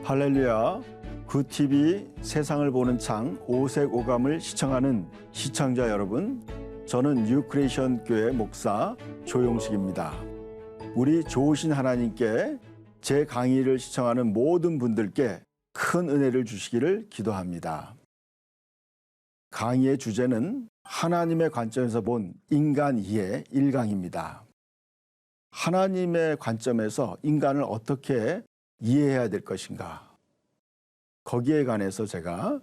할렐루야, 굿TV 세상을 보는 창 오색 오감을 시청하는 시청자 여러분, 저는 뉴크리에이션 교회 목사 조용식입니다. 우리 좋으신 하나님께 제 강의를 시청하는 모든 분들께 큰 은혜를 주시기를 기도합니다. 강의의 주제는 하나님의 관점에서 본 인간 이해 1강입니다. 하나님의 관점에서 인간을 어떻게 이해해야 될 것인가? 거기에 관해서 제가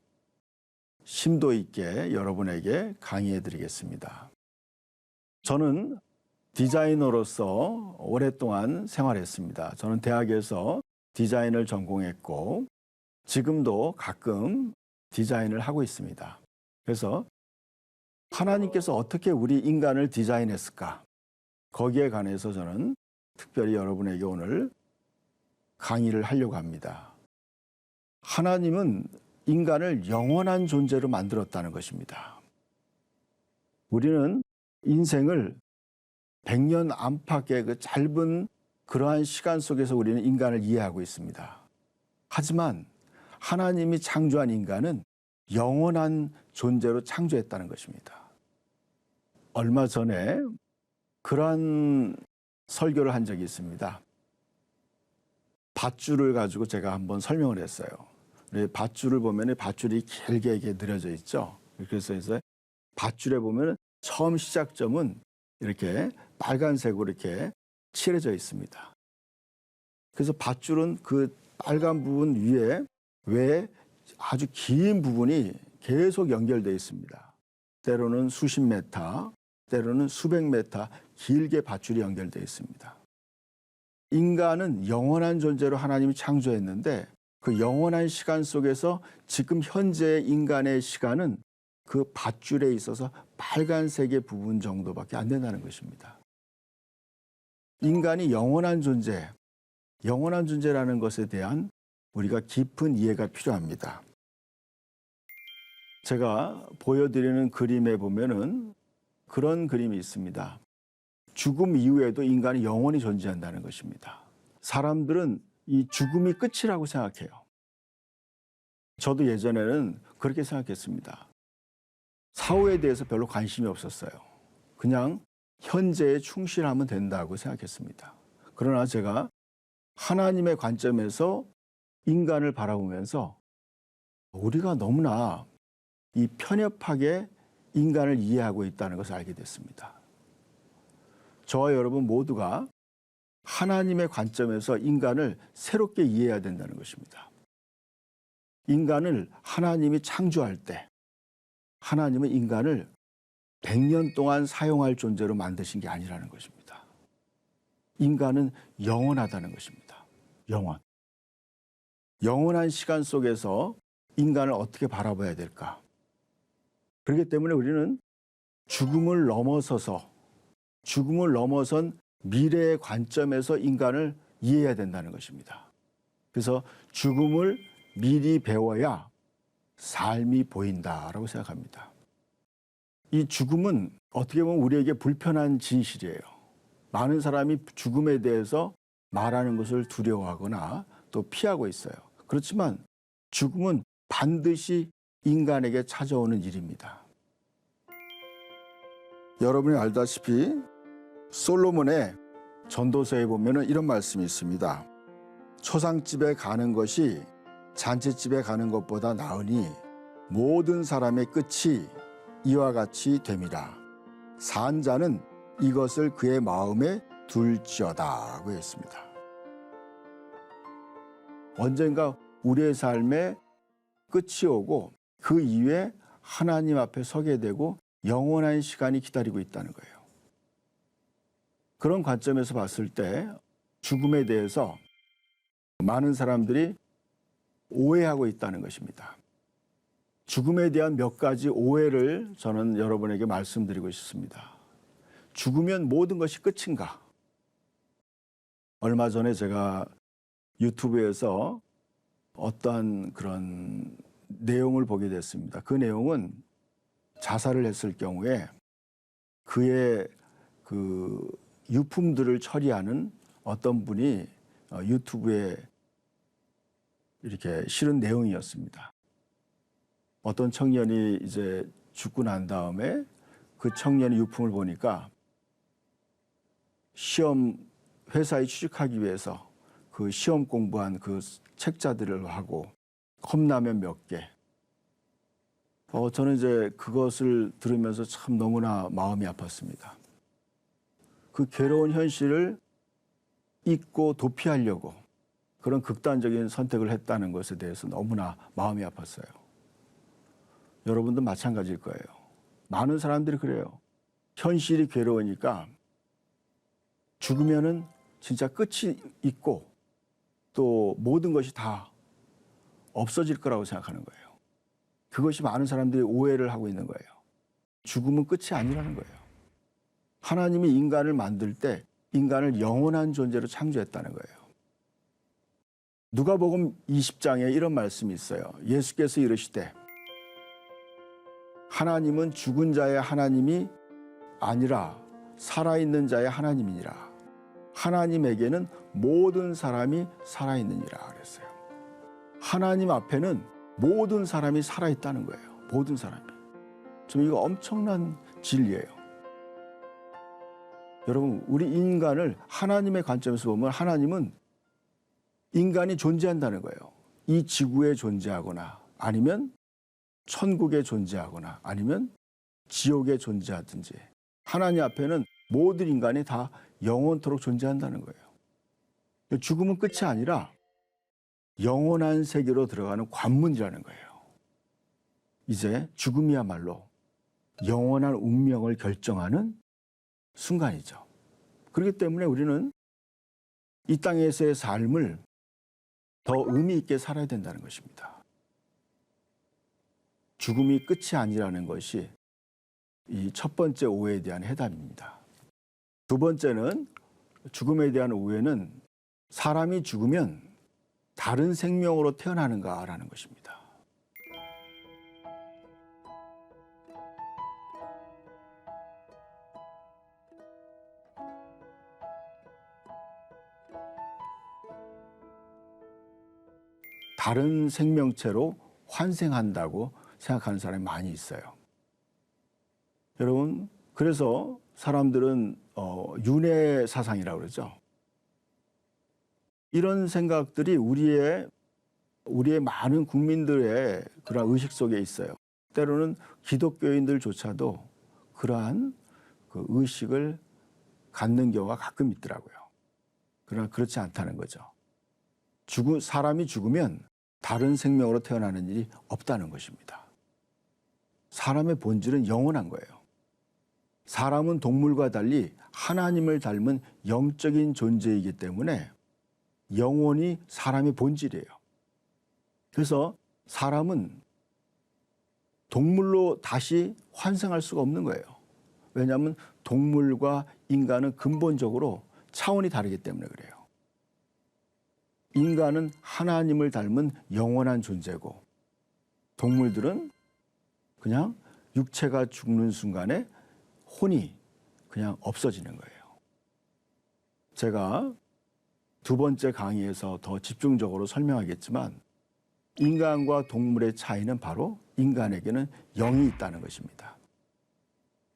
심도 있게 여러분에게 강의해 드리겠습니다. 저는 디자이너로서 오랫동안 생활했습니다. 저는 대학에서 디자인을 전공했고 지금도 가끔 디자인을 하고 있습니다. 그래서 하나님께서 어떻게 우리 인간을 디자인했을까? 거기에 관해서 저는 특별히 여러분에게 오늘 강의를 하려고 합니다. 하나님은 인간을 영원한 존재로 만들었다는 것입니다. 우리는 인생을 100년 안팎의 그 짧은 그러한 시간 속에서 우리는 인간을 이해하고 있습니다. 하지만 하나님이 창조한 인간은 영원한 존재로 창조했다는 것입니다. 얼마 전에 그러한 설교를 한 적이 있습니다. 밧줄을 가지고 제가 한번 설명을 했어요. 밧줄을 보면 밧줄이 길게 이렇게 늘어져 있죠. 그래서 밧줄에 보면 처음 시작점은 이렇게 빨간색으로 이렇게 칠해져 있습니다. 그래서 밧줄은 그 빨간 부분 위에 왜 아주 긴 부분이 계속 연결되어 있습니다. 때로는 수십 메타, 때로는 수백 메타 길게 밧줄이 연결되어 있습니다. 인간은 영원한 존재로 하나님이 창조했는데 그 영원한 시간 속에서 지금 현재의 인간의 시간은 그 밧줄에 있어서 빨간색의 부분 정도밖에 안 된다는 것입니다. 인간이 영원한 존재라는 것에 대한 우리가 깊은 이해가 필요합니다. 제가 보여드리는 그림에 보면은 그런 그림이 있습니다. 죽음 이후에도 인간이 영원히 존재한다는 것입니다. 사람들은 이 죽음이 끝이라고 생각해요. 저도 예전에는 그렇게 생각했습니다. 사후에 대해서 별로 관심이 없었어요. 그냥 현재에 충실하면 된다고 생각했습니다. 그러나 제가 하나님의 관점에서 인간을 바라보면서 우리가 너무나 이 편협하게 인간을 이해하고 있다는 것을 알게 됐습니다. 저와 여러분 모두가 하나님의 관점에서 인간을 새롭게 이해해야 된다는 것입니다. 인간을 하나님이 창조할 때 하나님은 인간을 100년 동안 사용할 존재로 만드신 게 아니라는 것입니다. 인간은 영원하다는 것입니다. 영원한 시간 속에서 인간을 어떻게 바라봐야 될까? 그렇기 때문에 우리는 죽음을 넘어선 미래의 관점에서 인간을 이해해야 된다는 것입니다. 그래서 죽음을 미리 배워야 삶이 보인다라고 생각합니다. 이 죽음은 어떻게 보면 우리에게 불편한 진실이에요. 많은 사람이 죽음에 대해서 말하는 것을 두려워하거나 또 피하고 있어요. 그렇지만 죽음은 반드시 인간에게 찾아오는 일입니다. 여러분이 알다시피 솔로몬의 전도서에 보면 이런 말씀이 있습니다. 초상집에 가는 것이 잔치집에 가는 것보다 나으니 모든 사람의 끝이 이와 같이 됨이라. 산 자는 이것을 그의 마음에 둘지어다고 했습니다. 언젠가 우리의 삶에 끝이 오고 그 이후에 하나님 앞에 서게 되고 영원한 시간이 기다리고 있다는 거예요. 그런 관점에서 봤을 때 죽음에 대해서 많은 사람들이 오해하고 있다는 것입니다. 죽음에 대한 몇 가지 오해를 저는 여러분에게 말씀드리고 싶습니다. 죽으면 모든 것이 끝인가? 얼마 전에 제가 유튜브에서 어떠한 그런 내용을 보게 됐습니다. 그 내용은 자살을 했을 경우에 그의 그 유품들을 처리하는 어떤 분이 유튜브에 이렇게 실은 내용이었습니다. 어떤 청년이 이제 죽고 난 다음에 그 청년의 유품을 보니까 시험 회사에 취직하기 위해서 그 시험 공부한 그 책자들을 하고 컵라면 몇 개. 저는 이제 그것을 들으면서 참 너무나 마음이 아팠습니다. 그 괴로운 현실을 잊고 도피하려고 그런 극단적인 선택을 했다는 것에 대해서 너무나 마음이 아팠어요. 여러분도 마찬가지일 거예요. 많은 사람들이 그래요. 현실이 괴로우니까 죽으면은 진짜 끝이 있고 또 모든 것이 다 없어질 거라고 생각하는 거예요. 그것이 많은 사람들이 오해를 하고 있는 거예요. 죽음은 끝이 아니라는 거예요. 하나님이 인간을 만들 때 인간을 영원한 존재로 창조했다는 거예요. 누가복음 20장에 이런 말씀이 있어요. 예수께서 이르시되 하나님은 죽은 자의 하나님이 아니라 살아있는 자의 하나님이니라. 하나님에게는 모든 사람이 살아있느니라 그랬어요. 하나님 앞에는 모든 사람이 살아있다는 거예요. 모든 사람이. 좀 이거 엄청난 진리예요. 여러분, 우리 인간을 하나님의 관점에서 보면 하나님은 인간이 존재한다는 거예요. 이 지구에 존재하거나 아니면 천국에 존재하거나 아니면 지옥에 존재하든지 하나님 앞에는 모든 인간이 다 영원토록 존재한다는 거예요. 죽음은 끝이 아니라 영원한 세계로 들어가는 관문이라는 거예요. 이제 죽음이야말로 영원한 운명을 결정하는 순간이죠. 그렇기 때문에 우리는 이 땅에서의 삶을 더 의미 있게 살아야 된다는 것입니다. 죽음이 끝이 아니라는 것이 이 첫 번째 오해에 대한 해답입니다. 두 번째는 죽음에 대한 오해는 사람이 죽으면 다른 생명으로 태어나는가라는 것입니다. 다른 생명체로 환생한다고 생각하는 사람이 많이 있어요. 여러분, 그래서 사람들은 윤회 사상이라고 그러죠. 이런 생각들이 우리의 많은 국민들의 그런 의식 속에 있어요. 때로는 기독교인들조차도 그러한 그 의식을 갖는 경우가 가끔 있더라고요. 그러나 그렇지 않다는 거죠. 사람이 죽으면 다른 생명으로 태어나는 일이 없다는 것입니다. 사람의 본질은 영원한 거예요. 사람은 동물과 달리 하나님을 닮은 영적인 존재이기 때문에 영혼이 사람의 본질이에요. 그래서 사람은 동물로 다시 환생할 수가 없는 거예요. 왜냐하면 동물과 인간은 근본적으로 차원이 다르기 때문에 그래요. 인간은 하나님을 닮은 영원한 존재고 동물들은 그냥 육체가 죽는 순간에 혼이 그냥 없어지는 거예요. 제가 두 번째 강의에서 더 집중적으로 설명하겠지만 인간과 동물의 차이는 바로 인간에게는 영이 있다는 것입니다.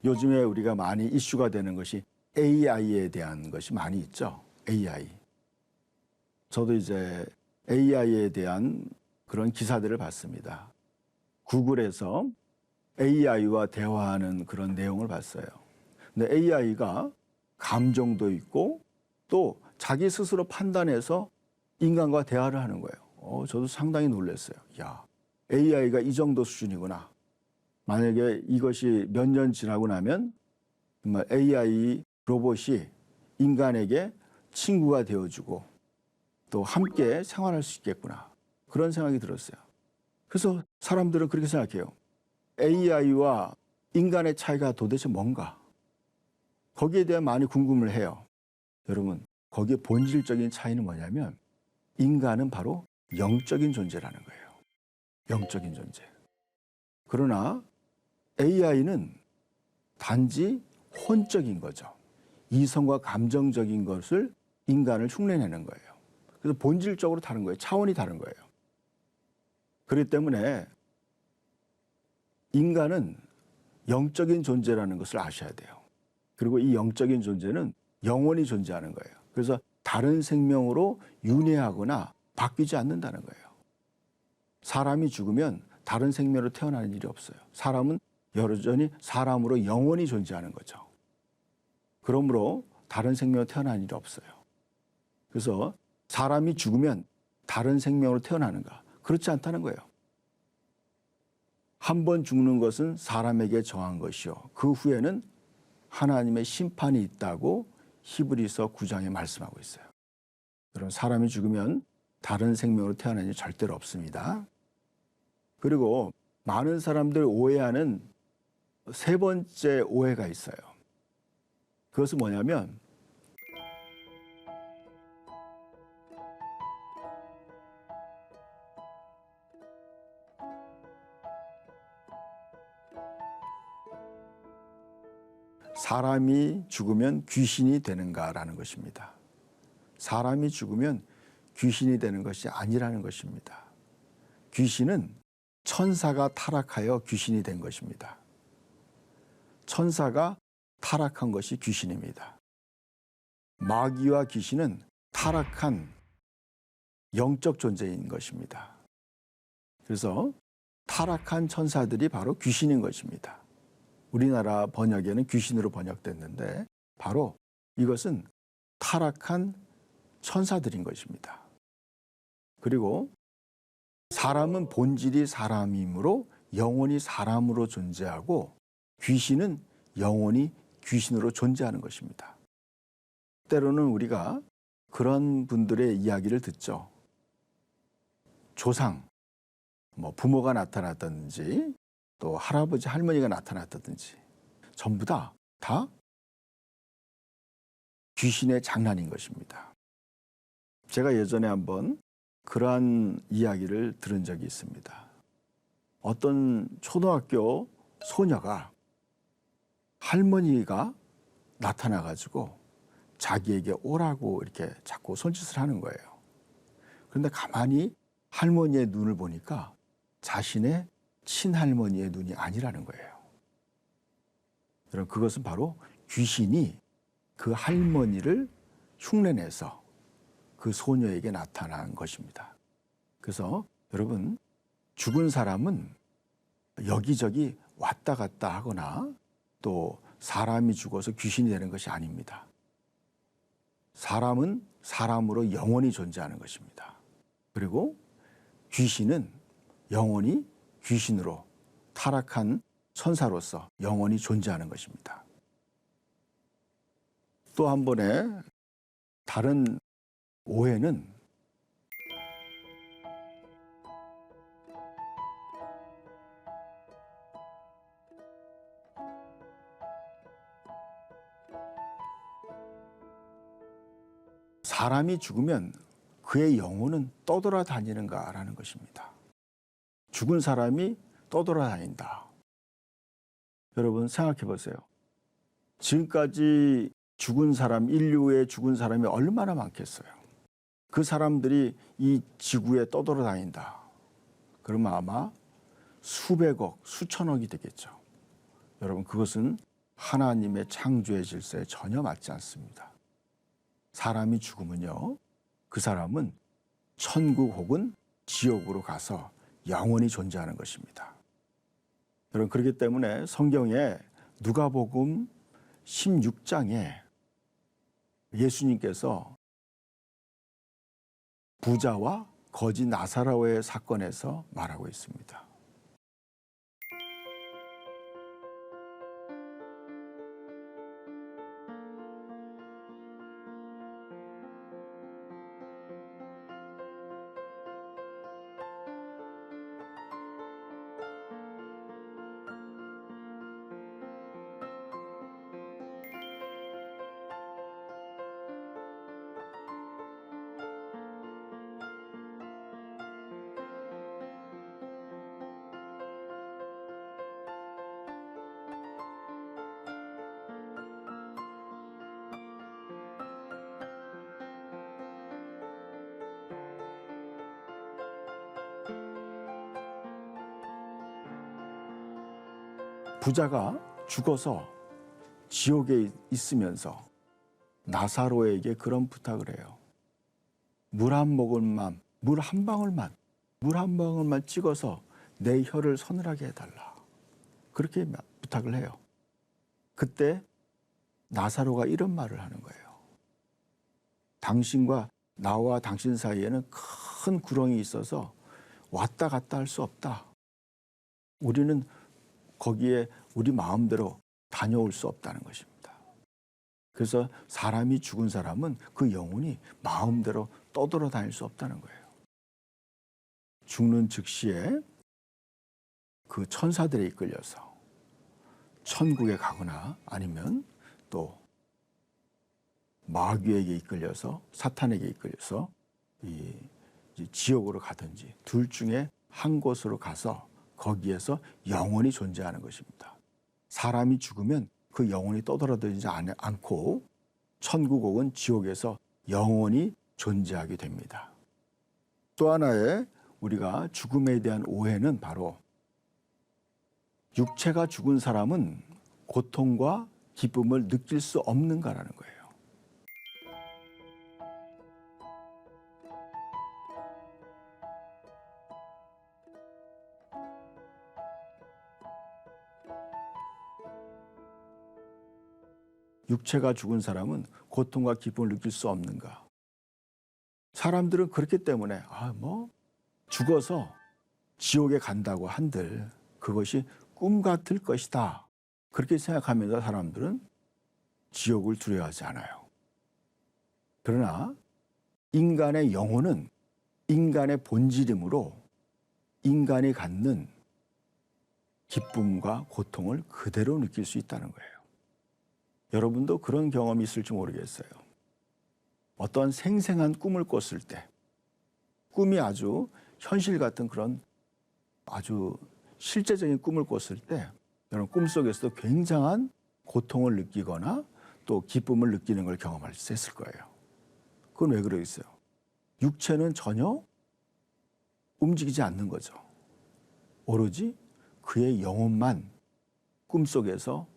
요즘에 우리가 많이 이슈가 되는 것이 AI에 대한 것이 많이 있죠. AI. 저도 이제 AI에 대한 그런 기사들을 봤습니다. 구글에서 AI와 대화하는 그런 내용을 봤어요. 근데 AI가 감정도 있고 또 자기 스스로 판단해서 인간과 대화를 하는 거예요. 저도 상당히 놀랐어요. 야, AI가 이 정도 수준이구나. 만약에 이것이 몇 년 지나고 나면 정말 AI 로봇이 인간에게 친구가 되어주고 또 함께 생활할 수 있겠구나. 그런 생각이 들었어요. 그래서 사람들은 그렇게 생각해요. AI와 인간의 차이가 도대체 뭔가? 거기에 대해 많이 궁금을 해요. 여러분, 거기에 본질적인 차이는 뭐냐면 인간은 바로 영적인 존재라는 거예요. 영적인 존재. 그러나 AI는 단지 혼적인 거죠. 이성과 감정적인 것을 인간을 흉내내는 거예요. 그래서 본질적으로 다른 거예요. 차원이 다른 거예요. 그렇기 때문에 인간은 영적인 존재라는 것을 아셔야 돼요. 그리고 이 영적인 존재는 영원히 존재하는 거예요. 그래서 다른 생명으로 윤회하거나 바뀌지 않는다는 거예요. 사람이 죽으면 다른 생명으로 태어나는 일이 없어요. 사람은 여전히 사람으로 영원히 존재하는 거죠. 그러므로 다른 생명으로 태어나는 일이 없어요. 그래서 사람이 죽으면 다른 생명으로 태어나는가? 그렇지 않다는 거예요. 한 번 죽는 것은 사람에게 정한 것이요. 그 후에는 하나님의 심판이 있다고 히브리서 9장에 말씀하고 있어요. 여러분, 사람이 죽으면 다른 생명으로 태어나는 일이 절대로 없습니다. 그리고 많은 사람들 오해하는 세 번째 오해가 있어요. 그것은 뭐냐면 사람이 죽으면 귀신이 되는가라는 것입니다. 사람이 죽으면 귀신이 되는 것이 아니라는 것입니다. 귀신은 천사가 타락하여 귀신이 된 것입니다. 천사가 타락한 것이 귀신입니다. 마귀와 귀신은 타락한 영적 존재인 것입니다. 그래서 타락한 천사들이 바로 귀신인 것입니다. 우리나라 번역에는 귀신으로 번역됐는데 바로 이것은 타락한 천사들인 것입니다. 그리고 사람은 본질이 사람이므로 영원히 사람으로 존재하고 귀신은 영원히 귀신으로 존재하는 것입니다. 때로는 우리가 그런 분들의 이야기를 듣죠. 조상, 부모가 나타났다든지 또 할아버지, 할머니가 나타났다든지 전부 다 귀신의 장난인 것입니다. 제가 예전에 한번 그러한 이야기를 들은 적이 있습니다. 어떤 초등학교 소녀가 할머니가 나타나가지고 자기에게 오라고 이렇게 자꾸 손짓을 하는 거예요. 그런데 가만히 할머니의 눈을 보니까 자신의 친할머니의 눈이 아니라는 거예요. 여러분, 그것은 바로 귀신이 그 할머니를 흉내내서 그 소녀에게 나타난 것입니다. 그래서 여러분, 죽은 사람은 여기저기 왔다 갔다 하거나 또 사람이 죽어서 귀신이 되는 것이 아닙니다. 사람은 사람으로 영원히 존재하는 것입니다. 그리고 귀신은 영원히 귀신으로 타락한 천사로서 영원히 존재하는 것입니다. 또 한 번의 다른 오해는 사람이 죽으면 그의 영혼은 떠돌아다니는가라는 것입니다. 죽은 사람이 떠돌아다닌다. 여러분, 생각해 보세요. 지금까지 죽은 사람, 인류에 죽은 사람이 얼마나 많겠어요. 그 사람들이 이 지구에 떠돌아다닌다. 그러면 아마 수백억, 수천억이 되겠죠. 여러분, 그것은 하나님의 창조의 질서에 전혀 맞지 않습니다. 사람이 죽으면요, 그 사람은 천국 혹은 지옥으로 가서 영원히 존재하는 것입니다. 여러분, 그렇기 때문에 성경에 누가복음 16장에 예수님께서 부자와 거지 나사로의 사건에서 말하고 있습니다. 부자가 죽어서 지옥에 있으면서 나사로에게 그런 부탁을 해요. 물 한 모금만, 물 한 방울만 찍어서 내 혀를 서늘하게 해달라. 그렇게 부탁을 해요. 그때 나사로가 이런 말을 하는 거예요. 당신과 나와 당신 사이에는 큰 구렁이 있어서 왔다 갔다 할 수 없다. 우리는 거기에 우리 마음대로 다녀올 수 없다는 것입니다. 그래서 사람이 죽은 사람은 그 영혼이 마음대로 떠돌아다닐 수 없다는 거예요. 죽는 즉시에 그 천사들에 이끌려서 천국에 가거나 아니면 또 마귀에게 이끌려서 사탄에게 이끌려서 이 지옥으로 가든지 둘 중에 한 곳으로 가서 거기에서 영원히 존재하는 것입니다. 사람이 죽으면 그 영혼이 떠돌아다니지 않고 천국 혹은 지옥에서 영원히 존재하게 됩니다. 또 하나의 우리가 죽음에 대한 오해는 바로 육체가 죽은 사람은 고통과 기쁨을 느낄 수 없는가라는 거예요. 육체가 죽은 사람은 고통과 기쁨을 느낄 수 없는가? 사람들은 그렇기 때문에 죽어서 지옥에 간다고 한들 그것이 꿈 같을 것이다. 그렇게 생각하면서 사람들은 지옥을 두려워하지 않아요. 그러나 인간의 영혼은 인간의 본질이므로 인간이 갖는 기쁨과 고통을 그대로 느낄 수 있다는 거예요. 여러분도 그런 경험이 있을지 모르겠어요. 어떤 생생한 꿈을 꿨을 때, 꿈이 아주 현실 같은 그런 아주 실제적인 꿈을 꿨을 때, 여러분 꿈속에서도 굉장한 고통을 느끼거나 또 기쁨을 느끼는 걸 경험할 수 있을 거예요. 그건 왜 그러겠어요? 육체는 전혀 움직이지 않는 거죠. 오로지 그의 영혼만 꿈속에서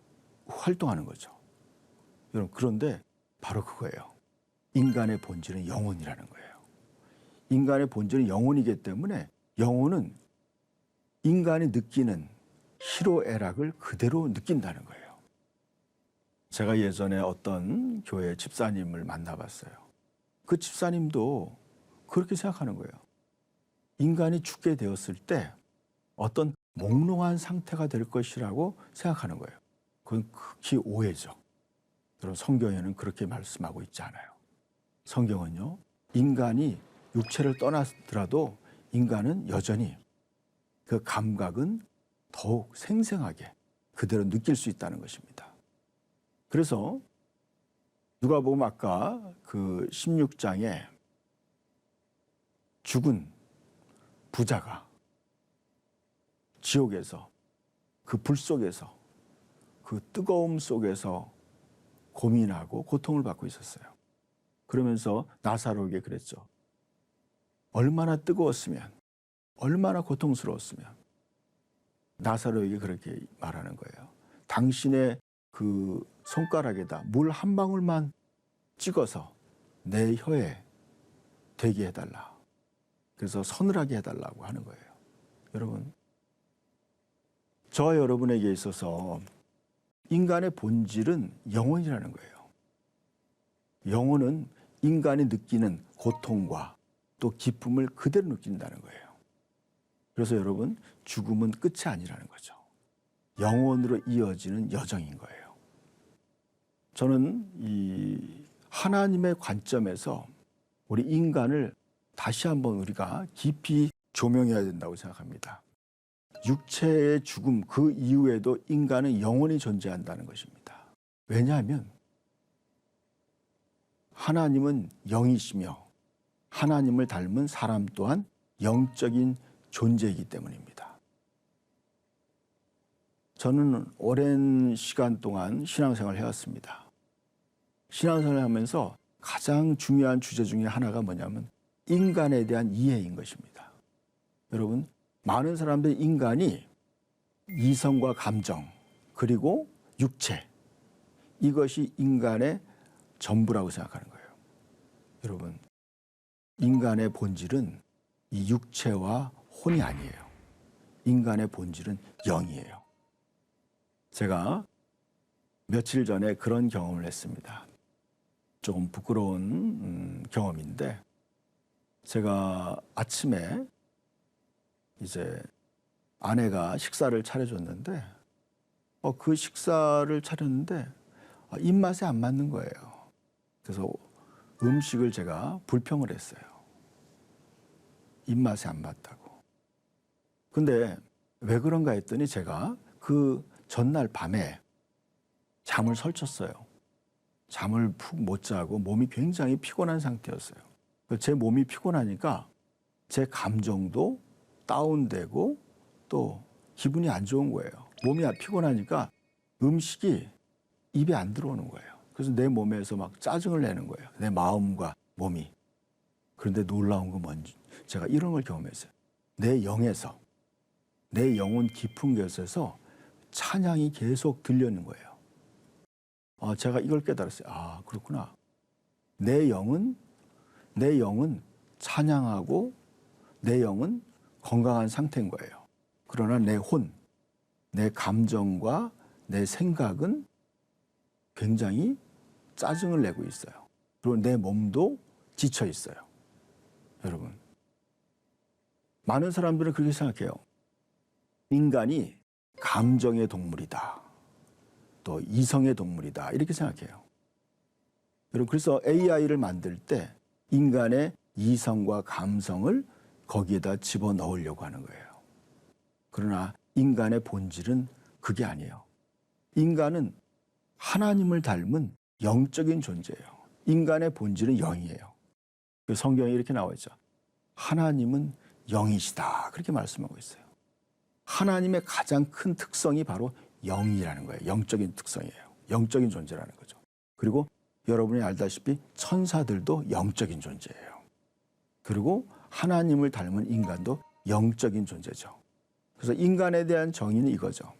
활동하는 거죠. 여러분, 그런데 바로 그거예요. 인간의 본질은 영혼이라는 거예요. 인간의 본질은 영혼이기 때문에 영혼은 인간이 느끼는 희로애락을 그대로 느낀다는 거예요. 제가 예전에 어떤 교회 집사님을 만나봤어요. 그 집사님도 그렇게 생각하는 거예요. 인간이 죽게 되었을 때 어떤 몽롱한 상태가 될 것이라고 생각하는 거예요. 그건 극히 오해죠. 여러분, 성경에는 그렇게 말씀하고 있지 않아요. 성경은요, 인간이 육체를 떠나더라도 인간은 여전히 그 감각은 더욱 생생하게 그대로 느낄 수 있다는 것입니다. 그래서 누가복음 아까 그 16장에 죽은 부자가 지옥에서 그 불 속에서 그 뜨거움 속에서 고민하고 고통을 받고 있었어요. 그러면서 나사로에게 그랬죠. 얼마나 뜨거웠으면, 얼마나 고통스러웠으면. 나사로에게 그렇게 말하는 거예요. 당신의 그 손가락에다 물 한 방울만 찍어서 내 혀에 대게 해달라. 그래서 서늘하게 해달라고 하는 거예요. 여러분, 저와 여러분에게 있어서 인간의 본질은 영혼이라는 거예요. 영혼은 인간이 느끼는 고통과 또 기쁨을 그대로 느낀다는 거예요. 그래서 여러분, 죽음은 끝이 아니라는 거죠. 영혼으로 이어지는 여정인 거예요. 저는 이 하나님의 관점에서 우리 인간을 다시 한번 우리가 깊이 조명해야 된다고 생각합니다. 육체의 죽음 그 이후에도 인간은 영원히 존재한다는 것입니다. 왜냐하면 하나님은 영이시며 하나님을 닮은 사람 또한 영적인 존재이기 때문입니다. 저는 오랜 시간 동안 신앙생활을 해왔습니다. 신앙생활을 하면서 가장 중요한 주제 중에 하나가 뭐냐면 인간에 대한 이해인 것입니다. 여러분, 많은 사람들이 인간이 이성과 감정, 그리고 육체. 이것이 인간의 전부라고 생각하는 거예요. 여러분, 인간의 본질은 이 육체와 혼이 아니에요. 인간의 본질은 영이에요. 제가 며칠 전에 그런 경험을 했습니다. 조금 부끄러운 경험인데, 제가 아침에 이제 아내가 식사를 차려줬는데, 그 식사를 차렸는데 입맛에 안 맞는 거예요. 그래서 음식을 제가 불평을 했어요. 입맛에 안 맞다고. 근데 왜 그런가 했더니 제가 그 전날 밤에 잠을 설쳤어요. 잠을 푹 못 자고 몸이 굉장히 피곤한 상태였어요. 제 몸이 피곤하니까 제 감정도 다운되고 또 기분이 안 좋은 거예요. 몸이 피곤하니까 음식이 입에 안 들어오는 거예요. 그래서 내 몸에서 막 짜증을 내는 거예요. 내 마음과 몸이. 그런데 놀라운 건 뭔지 제가 이런 걸 경험했어요. 내 영에서, 내 영혼 깊은 곳에서 찬양이 계속 들리는 거예요. 제가 이걸 깨달았어요. 그렇구나. 내 영은 찬양하고 내 영은 건강한 상태인 거예요. 그러나 내 혼, 내 감정과 내 생각은 굉장히 짜증을 내고 있어요. 그리고 내 몸도 지쳐 있어요. 여러분, 많은 사람들은 그렇게 생각해요. 인간이 감정의 동물이다. 또 이성의 동물이다. 이렇게 생각해요. 여러분, 그래서 AI를 만들 때 인간의 이성과 감성을 거기에다 집어넣으려고 하는 거예요. 그러나 인간의 본질은 그게 아니에요. 인간은 하나님을 닮은 영적인 존재예요. 인간의 본질은 영이에요. 성경에 이렇게 나와 있죠. 하나님은 영이시다. 그렇게 말씀하고 있어요. 하나님의 가장 큰 특성이 바로 영이라는 거예요. 영적인 특성이에요. 영적인 존재라는 거죠. 그리고 여러분이 알다시피 천사들도 영적인 존재예요. 그리고 하나님을 닮은 인간도 영적인 존재죠. 그래서 인간에 대한 정의는 이거죠.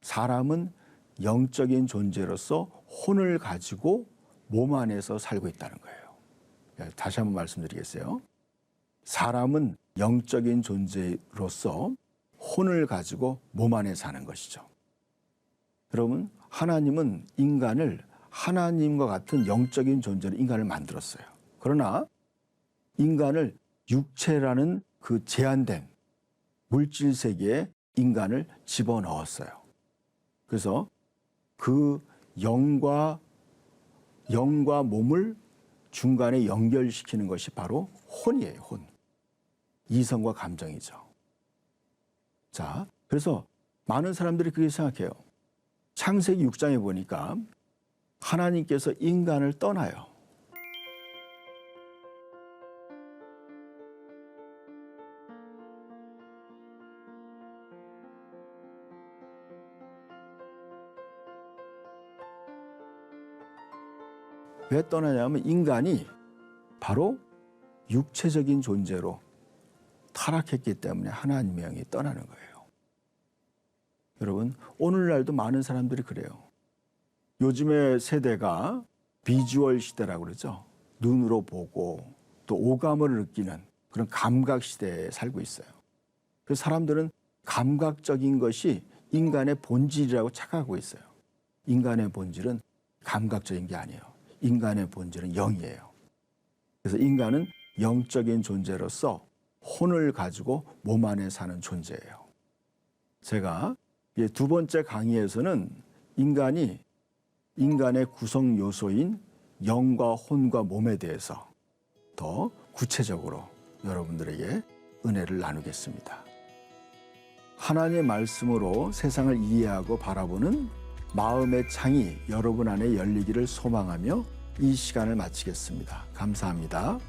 사람은 영적인 존재로서 혼을 가지고 몸 안에서 살고 있다는 거예요. 다시 한번 말씀드리겠어요. 사람은 영적인 존재로서 혼을 가지고 몸 안에 사는 것이죠. 여러분, 하나님은 인간을 하나님과 같은 영적인 존재로 인간을 만들었어요. 그러나 인간을 육체라는 그 제한된 물질 세계에 인간을 집어넣었어요. 그래서 그 영과 몸을 중간에 연결시키는 것이 바로 혼이에요. 혼. 이성과 감정이죠. 자, 그래서 많은 사람들이 그렇게 생각해요. 창세기 6장에 보니까 하나님께서 인간을 떠나요. 왜 떠나냐면 인간이 바로 육체적인 존재로 타락했기 때문에 하나님의 영이 떠나는 거예요. 여러분, 오늘날도 많은 사람들이 그래요. 요즘의 세대가 비주얼 시대라고 그러죠. 눈으로 보고 또 오감을 느끼는 그런 감각 시대에 살고 있어요. 그래서 사람들은 감각적인 것이 인간의 본질이라고 착각하고 있어요. 인간의 본질은 감각적인 게 아니에요. 인간의 본질은 영이에요. 그래서 인간은 영적인 존재로서 혼을 가지고 몸 안에 사는 존재예요. 제가 두 번째 강의에서는 인간의 구성 요소인 영과 혼과 몸에 대해서 더 구체적으로 여러분들에게 은혜를 나누겠습니다. 하나님의 말씀으로 세상을 이해하고 바라보는 마음의 창이 여러분 안에 열리기를 소망하며 이 시간을 마치겠습니다. 감사합니다.